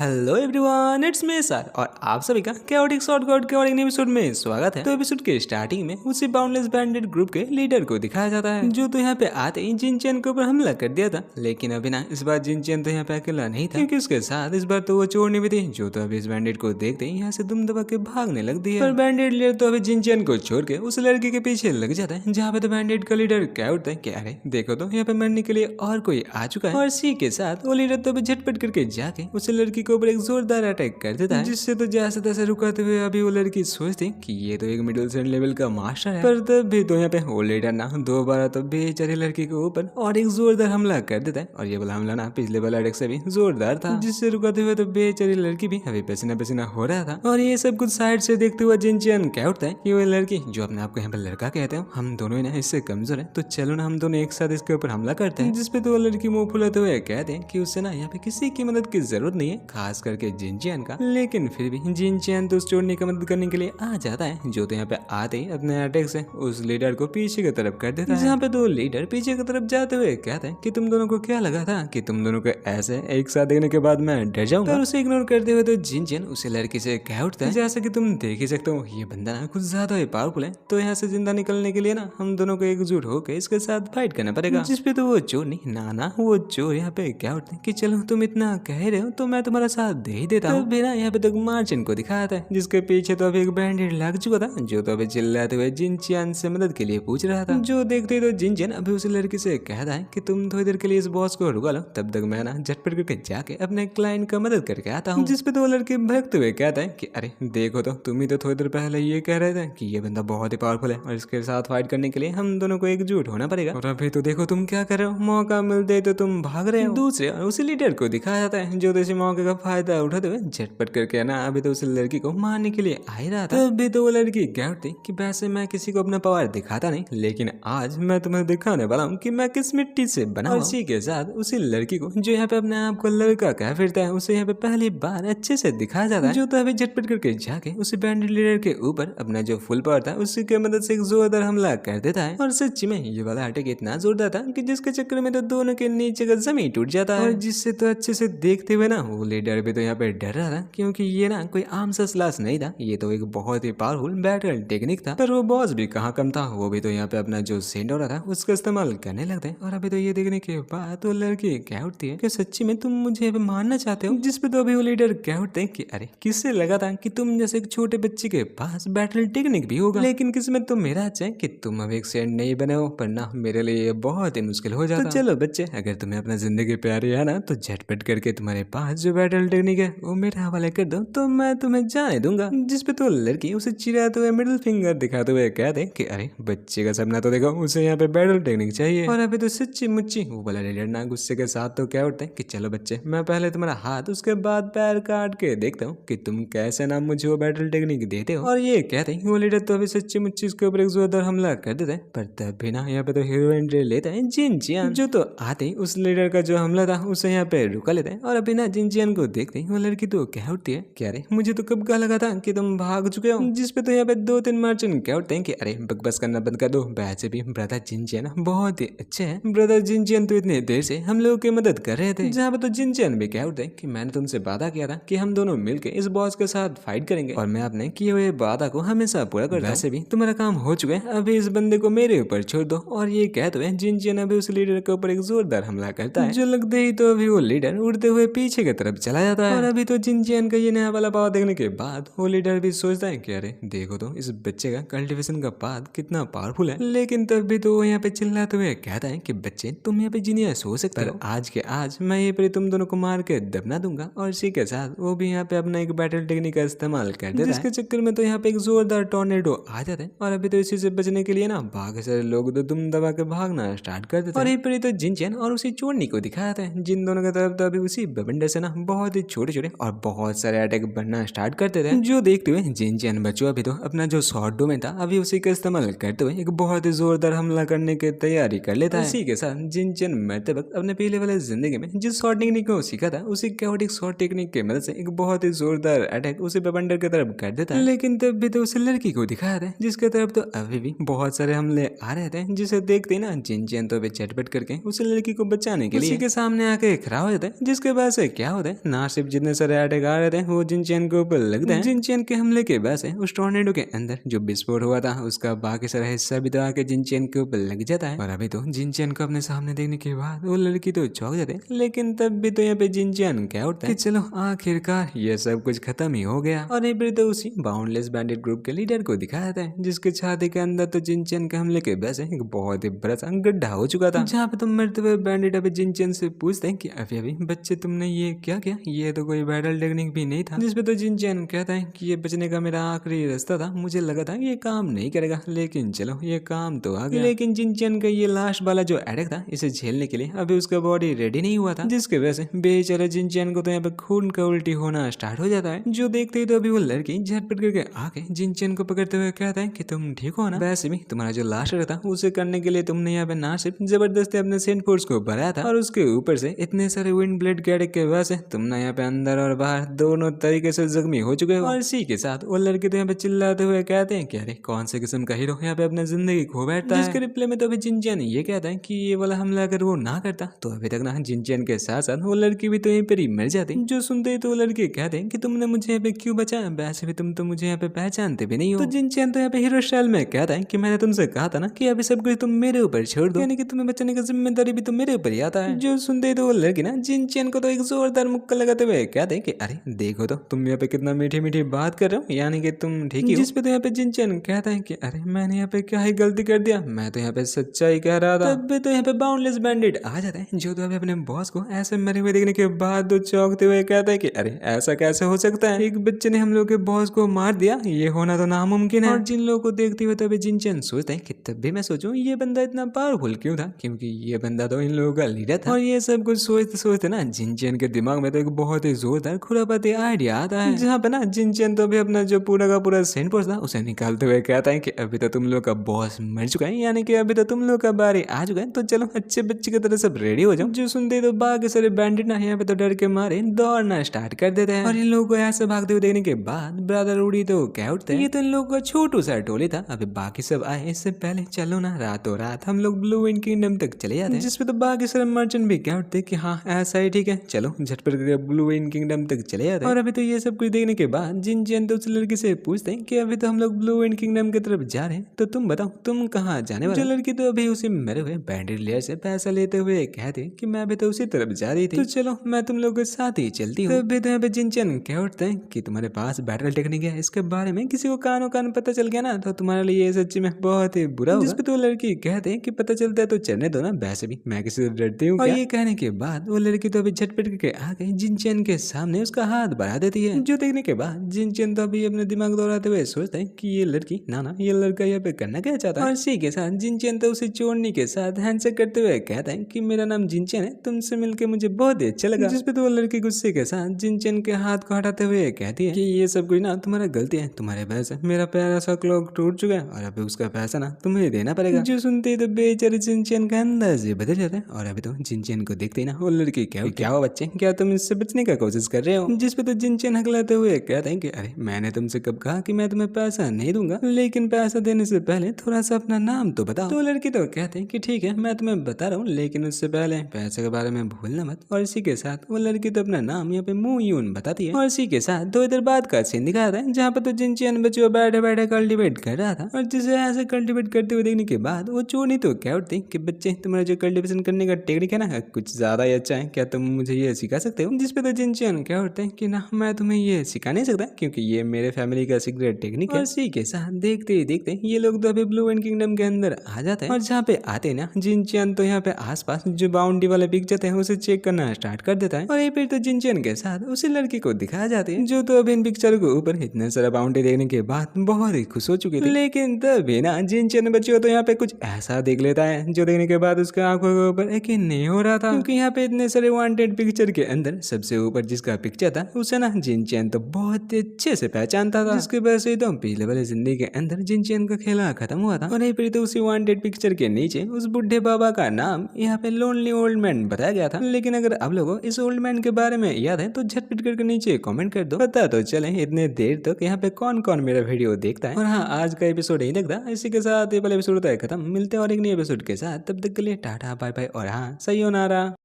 Hello everyone, it's me sir और आप सभी का कैओटिक शॉर्ट कोड के और एक नए एपिसोड में स्वागत है। तो एपिसोड के स्टार्टिंग में उसी बाउंडलेस बैंडेड ग्रुप के लीडर को दिखाया जाता है, जो तो यहाँ पे आते ही जिनचैन के ऊपर हमला कर दिया था। लेकिन अभी ना इस बार जिनचैन तो यहाँ पे अकेला नहीं था, क्योंकि उसके साथ इस बार तो वो चोरनी भी थी, जो तो अभी इस बैंडेड को देखते ही यहाँ से दुम दबा के भागने लगती है। पर बैंडेड लीडर तो अभी जिनचैन को छोड़ के उस लड़की के पीछे लग जाता है, जहाँ पे तो बैंडेड का लीडर क्या उठता है कि अरे देखो तो यहाँ पे मरने के लिए और कोई आ चुका है। और इसी के साथ वो लीडर तो अभी झटपट करके जाके उस लड़की के ऊपर एक जोरदार अटैक कर देता है, जिससे तो जैसे तैसे रुकाते हुए अभी वो लड़की सोचती कि ये तो एक मिडिल सेंड लेवल का मास्टर है। पर तब भी तो यहाँ पे वो लीडर ना दोबारा तो बेचारी लड़की के ऊपर और एक जोरदार हमला कर देता है। और ये वाला हमला ना पिछले वाला अटैक से भी जोरदार था, जिससे रुकाते हुए तो बेचारी लड़की भी अभी पसीना पसीना हो रहा था। और ये सब कुछ साइड से देखते हुए जिनचैन क्या उठता है कि वो लड़की जो अपने आप को यहाँ पर लड़का कहते हैं, हम दोनों ही ना इससे कमजोर है, तो चलो ना हम दोनों एक साथ इसके ऊपर हमला करते हैं। जिसपे तो वो लड़की मुंह फुलाते हुए कहते हैं कि उससे ना यहाँ पे किसी की मदद की जरूरत नहीं है, खास करके जिनचैन का। लेकिन फिर भी जिनचैन तो उस चोरनी की मदद करने के लिए आ जाता है, जो तो यहाँ पे आते ही अपने अटैक से उस लीडर को पीछे की तरफ कर देता है। जहाँ पे तो लीडर पीछे की तरफ जाते हुए कहता है कि तुम दोनों को क्या लगा था कि तुम दोनों को ऐसे एक साथ देखने के बाद मैं डर जाऊंगा। और उसे इग्नोर करते हुए तो जिनचैन उसे लड़की से कह उठता है, जैसे कि तुम देख ही सकते हो ये बंदा ना कुछ ज्यादा ही पावरफुल है, तो यहाँ से जिंदा निकलने के लिए ना हम दोनों को एकजुट होकर इसके साथ फाइट करना पड़ेगा। जिसपे तो वो चोर नहीं ना वो चोर यहाँ पे क्या उठते कि चलो तुम इतना कह रहे हो तो मैं तुम्हारा साथ दे ही देता हूँ। फिर यहाँ पे तो मार्चिन को दिखाया था, जिसके पीछे तो अभी एक बैंडेड लग चुका था, जो तो अभी चिल्लाते हुए जिनचैन से मदद के लिए पूछ रहा था। जो देखते ही तो जिनचैन अभी उस लड़की से कहता है कि तुम थोड़ी देर के लिए इस बॉस को रुका लो, तब तक मैं ना झटपट करके जाके अपने क्लाइंट का मदद करके आता हूँ। जिसपे तो वो लड़की भड़कते हुए कहता है कि अरे देखो तो तुम ही तो थोड़ी देर पहले ये कह रहे थे कि ये बंदा बहुत ही पावरफुल है और इसके साथ फाइट करने के लिए हम दोनों को एकजुट होना पड़ेगा, और अभी तो देखो तुम क्या कर रहे हो, मौका मिलते तो तुम भाग रहे हो। दूसरे उसी लीडर को दिखाया जाता है, जो तो इसी मौके का फायदा उठाते हुए झटपट करके ना अभी तो उस लड़की को मारने के लिए आ ही रहा था। तब भी तो वो लड़की कह उठती कि वैसे मैं किसी को अपना पावर दिखाता नहीं, लेकिन आज मैं तुम्हें दिखाने वाला हूँ कि मैं किस मिट्टी से बना हूँ। इसी के साथ उसी लड़की को जो यहाँ पे अपने आप को लड़का कह फिरता है, उसे यहाँ पे पहली बार अच्छे से दिखाया जाता है, जो तो अभी झटपट करके जाके उसी बैंडेड लीडर के ऊपर अपना जो फुल पावर था उसी की मदद से एक जोरदार हमला कर देता है। और सच्ची में ये वाला अटैक इतना जोरदार था कि जिसके चक्कर में तो दोनों के नीचे का जमीन टूट जाता है। और जिससे तो अच्छे से देखते हुए ना वो लीडर भी तो यहाँ पे डर रहा था, क्योंकि ये ना कोई आम सा स्लास नहीं था, ये तो एक बहुत ही पावरफुल बैटल टेक्निक था। पर वो बॉस भी कहाँ कम था, वो भी तो यहाँ पे अपना जो सेंड हो रहा था उसका इस्तेमाल करने लगते हैं। और अभी तो ये देखने के बाद तो लड़की कह उठती है कि सच्ची में तुम मुझे मारना चाहते हो। जिसपे तो अभी वो लीडर कह उठते हैं कि अरे किससे लगा था कि तुम जैसे एक छोटे बच्चे के पास बैटल टेक्निक भी होगा, लेकिन किस्मत तो मेरा अच्छा है कि तुम अब एक सेंड नहीं बने हो, पर ना मेरे लिए ये बहुत ही मुश्किल हो जाता। तो चलो बच्चे, अगर तुम्हें अपना जिंदगी प्यारी है ना, तो झटपट करके तुम्हारे पास जो बैटल टेक्निक है वो मेरे हवाले कर दो, तो मैं तुम्हें जाने दूंगा। जिसपे तो लड़की उसे चिढ़ाते हुए मिडिल फिंगर दिखाते हुए कहते कि अरे बच्चे का सपना तो देखो, उसे यहाँ पे बैटल टेक्निक चाहिए। और अभी तो सच्ची मुच्ची वो वाला लीडर ना गुस्से के साथ तो क्या उठते हैं कि चलो बच्चे, मैं पहले तुम्हारा हाथ उसके बाद पैर काट के देखता हूँ कि तुम कैसे ना मुझे वो बैटल टेक्निक देते हो। और ये कहते हैं वो लीडर तो अभी सच्ची मुच्ची उसके ऊपर एक जोरदार हमला कर देता है। पर तब भी ना यहाँ पे तो हीरो एंट्री लेता है जिनचैन, जो तो आते ही उस लीडर का जो हमला था उसे यहाँ पे रुका लेता है। और अभी ना जिनचैन को देखते ही वो लड़की तो कह उठती है कि अरे मुझे तो कब का लगा था कि तुम भाग चुके हो। जिसपे तो यहाँ पे 2-3 मार्चिन कह उठते हैं कि अरे बकवास करना बंद कर दो, वैसे भी ब्रदर जिनचैन बहुत ही अच्छे हैं, ब्रदर जिनचैन तो इतने देर से हम लोगों की मदद कर रहे थे। जहाँ पे तो जिनचैन भी कह उठते हैं कि मैंने तुमसे वादा किया था कि हम दोनों मिलकर इस बॉस के साथ फाइट करेंगे, और मैं अपने किए हुए वादा को हमेशा पूरा कर, वैसे भी तुम्हारा काम हो चुका है, अभी इस बंदे को मेरे ऊपर छोड़ दो। और ये कहते हुए जिनचैन अभी उस लीडर के ऊपर एक जोरदार हमला करता है, जो लगते ही तो अभी वो लीडर उड़ते हुए पीछे की तरफ चला जाता है। और अभी तो जिनचैन का ये नया वाला पावर देखने के बाद वो लीडर भी सोचता है कि अरे देखो तो इस बच्चे का कल्टीवेशन का पाथ कितना पावरफुल है। लेकिन तब भी तो वो यहाँ पे चिल्लाते हुए कहता है कि बच्चे तुम यहाँ पे जीनियस हो सकते हो, आज के आज मैं ये पर तुम दोनों को मार के दबना दूंगा। और इसी के साथ वो भी यहाँ पे अपना एक बैटल टेक्निक का इस्तेमाल कर देता है, जिसके चक्कर में तो यहाँ पे एक जोरदार टॉर्नेडो आ जाता है। और अभी तो इसी से बचने के लिए ना बाकी सारे लोग तो दुम दबा के भागना स्टार्ट कर देते हैं। और यहीं पर तो जिनचैन और उसी चोरनी को दिखाया था, जिन दोनों की तरफ तो अभी उसी बवंडर से ना बहुत ही छोटे छोटे और बहुत सारे अटैक बनना स्टार्ट करते थे, जो देखते हुए जिनचैन बच्चों अभी तो अपना जो शॉर्ट डोमेन था अभी उसी का इस्तेमाल करते हुए एक बहुत ही जोरदार हमला करने की तैयारी कर लेता है। इसी के साथ जिनचैन मरते वक्त अपने पहले वाले जिंदगी में जिस शॉर्ट टेक्निक को सीखा था उसी कैओटिक शॉर्ट टेक्निक की मदद से एक बहुत ही जोरदार अटैक उसी बवंडर की तरफ कर देता है। लेकिन तब भी तो उस लड़की को दिखाया था, जिसके तरफ तो अभी भी बहुत सारे हमले आ रहे थे, जिसे देखते ना जिनचैन तो झटपट करके उस लड़की को बचाने के लिए उसी के सामने आके खड़ा हो जाता है। जिसके बाद से क्या होता है नासिब जितने सारे अटैक आ रहे थे वो जिनचैन के ऊपर लगते हैं। जिनचैन के हमले के बाद से उस टोर्नेडो के अंदर जो विस्फोट हुआ था उसका बाकी सारा हिस्सा भी तो आके जिनचैन के ऊपर लग जाता है। और अभी तो जिनचैन को अपने सामने देखने के बाद वो लड़की तो चौंक जाते, लेकिन तब भी तो यहाँ पे जिनचैन क्या उठता है कि चलो आखिरकार ये सब कुछ खत्म ही हो गया। और फिर तो उसी बाउंडलेस बैंडिट ग्रुप के लीडर को दिखाया जाता है जिसके छाती के अंदर तो जिनचैन के हमले के वजह से एक बहुत ही बड़ा सा गड्ढा हो चुका था, जहाँ पे तुम मरते हुए बैंडिट अभी जिनचैन से पूछते हैं कि अभी बच्चे तुमने ये क्या किया, ये तो कोई बैटल टेक्निक भी नहीं था। जिसपे तो जिनचैन कहता है कि ये बचने का मेरा आखिरी रास्ता था, मुझे लगा था ये काम नहीं करेगा लेकिन चलो ये काम तो आ गया। लेकिन जिनचैन का ये लास्ट वाला जो अटैक था इसे झेलने के लिए अभी उसका बॉडी रेडी नहीं हुआ था, जिसके वजह से बेचारा जिनचैन को तो यहाँ पे खून का उल्टी होना स्टार्ट हो जाता है। जो देखते ही तो अभी वो लड़की झटपट करके आके जिनचैन को पकड़ते हुए कहता है कि तुम ठीक हो ना, वैसे भी तुम्हारा जो लास्ट था उसे करने के लिए तुमने यहाँ पे ना सिर्फ जबरदस्ती अपने सेंट फोर्स को बढ़ाया था और उसके ऊपर से इतने सारे विंड ब्लेड के अटैक के वजह से तुमने यहाँ पे अंदर और बाहर दोनों तरीके से जख्मी हो चुके हो। और इसी के साथ वो लड़के तो यहाँ पे चिल्लाते हुए कहते हैं कि अरे कौन से किस्म का हीरो यहाँ पे अपनी जिंदगी खो बैठता है। जिसके रिप्लाई में तो अभी जिनचैन ये कहता है कि ये वाला हमला अगर वो ना करता तो अभी तक ना जिनचैन के साथ साथ वो लड़की भी तो यहीं पर ही मर जाती। जो सुनते ही तो वो लड़के कहते हैं कि तुमने मुझे यहाँ पे क्यों बचाया, वैसे भी तुम तो मुझे यहाँ पे पहचानते भी नहीं हो। तो जिनचैन तो यहाँ पे हीरो स्टाइल में कहता है कि मैंने तुमसे कहा था ना कि अभी सब कुछ तुम मेरे ऊपर छोड़ दो, यानी कि तुम्हें बचाने का जिम्मेदारी भी तो मेरे ऊपर ही आता है। जो सुनते ही तो वो लड़की ना जिनचैन को तो एक जोरदार मुक्का लगाते हुए कहते हैं कि अरे देखो तो तुम यहाँ पे कितना मीठी मीठी बात कर रहे हो, यानी कि तुम ठीक ही हो। जिसपे तो यहाँ पे जिनचैन कहता है कि अरे मैंने यहाँ पे क्या ही गलती कर दिया, मैं तो यहाँ पे सच्चाई कह रहा था। तब भी तो यहाँ पे बाउंडलेस बैंडिट आ जाता है जो तो अभी अपने बॉस को ऐसे मरे हुए देखने के बाद तो चौंकते हुए कहता है कि अरे ऐसा कैसे हो सकता है, एक बच्चे ने हम लोग के बॉस को मार दिया, ये होना तो नामुमकिन है। और जिन लोगों को देखते हुए तो अभी जिनचैन सोचते हैं कि तब भी मैं सोचूं ये बंदा इतना पावरफुल क्यों था, क्योंकि ये बंदा तो इन लोगों का लीडर था। और ये सब कुछ सोचते सोचते ना जिनचैन के दिमाग में तो एक बहुत ही जोरदार खुरापाती आइडिया आता है, जहाँ पे ना जिनचैन तो अभी अपना जो पूरा का पूरा सेंट फोर्स था उसे निकालते हुए कहता है कि अभी तो तुम लोग का बॉस मर चुका है, यानी कि अभी तो तुम लोग का बारी आ चुका है, तो चलो अच्छे बच्चे की तरह सब रेडी हो जाओ। जो सुनते तो बाकी सारे बैंडिट ना यहाँ पे तो डर के मारे दौड़ना स्टार्ट कर देते हैं। और इन लोगों को ऐसे भागते हुए देखने के बाद ब्रदर रूडी तो कह उठते हैं ये तो इन लोगों का छोटू सा टोली था, अभी बाकी सब आए इससे पहले चलो ना रातों रात हम लोग ब्लू विंड किंगडम तक चले जाते हैं। जिसपे तो बाकी सारे मर्चेंट भी कह उठते कि हाँ ऐसा ही ठीक है, चलो झटपट करके ब्लू विंड किंगडम तक चले जाते हैं। और अभी तो ये सब कुछ देखने के बाद जिनचैन तो उस लड़की से पूछते हैं कि अभी तो हम लोग ब्लू विंड किंगडम की तरफ जा रहे हैं, तो तुम बताओ तुम कहाँ जाने वाले। जो लड़की तो अभी उसी मरे हुए बैंडिट लेयर से पैसा लेते हुए कहते कि मैं अभी तो उसी तरफ जा रही थी, तो चलो मैं तुम लोग के साथ ही चलती हूँ। तब तो यहाँ पे जिनचैन कह उठते हैं कि तुम्हारे पास बैटल टेक्निक है, इसके बारे में किसी को कानो कान पता चल गया ना तो तुम्हारे लिए ये सच्ची में बहुत ही बुरा होगा। जिसपे तो लड़की कहते हैं कि पता चलता है तो चलने दो ना, वैसे भी मैं किसी से डरती हूँ। और ये कहने के बाद वो लड़की तो अभी झटपट करके आ गई जिनचैन के सामने उसका हाथ बढ़ा देती है। जो देखने के बाद जिनचैन तो अभी अपने दिमाग दौड़ाते हुए सोचते हैं कि ये लड़की ना ये लड़का यहाँ पे करना क्या चाहता है। और इसी के साथ जिनचैन तो उसे चोरनी के साथ हैंडशेक करते हुए कहता है कि मेरा नाम जिनचैन है, तुमसे मिलकर मुझे बहुत ही अच्छा लगा। जिसपे तो वो लड़की गुस्से के साथ जिनचैन के हाथ को हटाते हुए कहती है कि ये सब कुछ ना तुम्हारा गलती है, तुम्हारे वजह से मेरा प्यारा सा क्लॉक टूट चुका है और अभी उसका पैसा ना तुम्हें देना पड़ेगा। जो सुनते ही तो बेचारे जिनचैन का अंदाज ही बदल जाता है। और अभी तो जिनचैन को देखते ही ना वो लड़की क्या हो बच्चे, क्या तुम इससे बचने का कोशिश कर रहे हो। जिसपे तो जिनचैन हकलाते हुए कहते हैं कि अरे मैंने तुमसे कब कहा कि मैं तुम्हें पैसा नहीं दूंगा, लेकिन पैसा देने से पहले थोड़ा सा अपना नाम तो बताओ। तो लड़की तो कहते हैं कि ठीक है मैं तुम्हें बता रहा हूँ, लेकिन उससे पहले पैसे के बारे में भूलना मत। और इसी के साथ वो लड़की तो अपना नाम यहाँ पे मूयून बताती है। और इसी के साथ दो इधर बात का सीन दिखाता है जहाँ पे तो जिनचैन बच्चों बैठे बैठे कल्टिवेट कर रहा था। और जिसे ऐसे कल्टिवेट करते हुए देखने के बाद वो चोरी तो क्या उठती कि बच्चे तुम्हारा जो कल्टिवेशन करने का टेक्निक है ना कुछ ज्यादा ही अच्छा है, क्या तुम मुझे ये सिखा सकते हो। जिसपे तो जिनचैन क्या उठते हैं कि ना मैं तुम्हें ये सिखा नहीं सकता क्योंकि ये मेरे फैमिली का सीक्रेट टेक्निक है। और इसी के साथ देखते ही देखते ये लोग तो अभी ब्लू विंड किंगडम के अंदर आ जाते हैं। और जहाँ पे आते ना जिनचैन तो यहाँ पे आसपास जो बाउंड्री वाले पिक्चर है उसे चेक करना स्टार्ट कर देता है। और ये फिर तो जिनचैन के साथ उसी लड़की को दिखाया जाती है जो तो अभी इन पिक्चर के ऊपर इतने सारा बाउंड्री देखने के बाद बहुत ही खुश हो चुकी थी। लेकिन तभी ना जिनचैन बच्चों तो यहाँ पे कुछ ऐसा देख लेता है जो देखने के बाद उसके आंखों के ऊपर यकीन नहीं हो रहा था, क्योंकि यहाँ पे इतने सारे वांटेड पिक्चर के अंदर सबसे ऊपर जिसका पिक्चर था उसे ना जिनचैन तो बहुत अच्छे से पहचानता था, जिसके वजह से तो पिछले वाले जिंदगी के अंदर जिनचैन का खेला खत्म हुआ था। और फिर तो उसी वांटेड पिक्चर के नीचे उस बुढ़े बाबा का नाम यहाँ पे लोनली ओल्ड मैन बताया गया था। लेकिन अगर आप लोगों इस ओल्ड मैन के बारे में याद है तो झटपट करके नीचे कमेंट कर दो, पता तो चले इतने देर तक यहाँ पे कौन कौन मेरा वीडियो देखता है। और हाँ आज का एपिसोड यही लगता है, इसी के साथ ये वाला एपिसोड होता है खत्म। मिलते हैं और एक नए एपिसोड के साथ, तब तक के लिए टाटा बाय बाय और हाँ सयोनारा।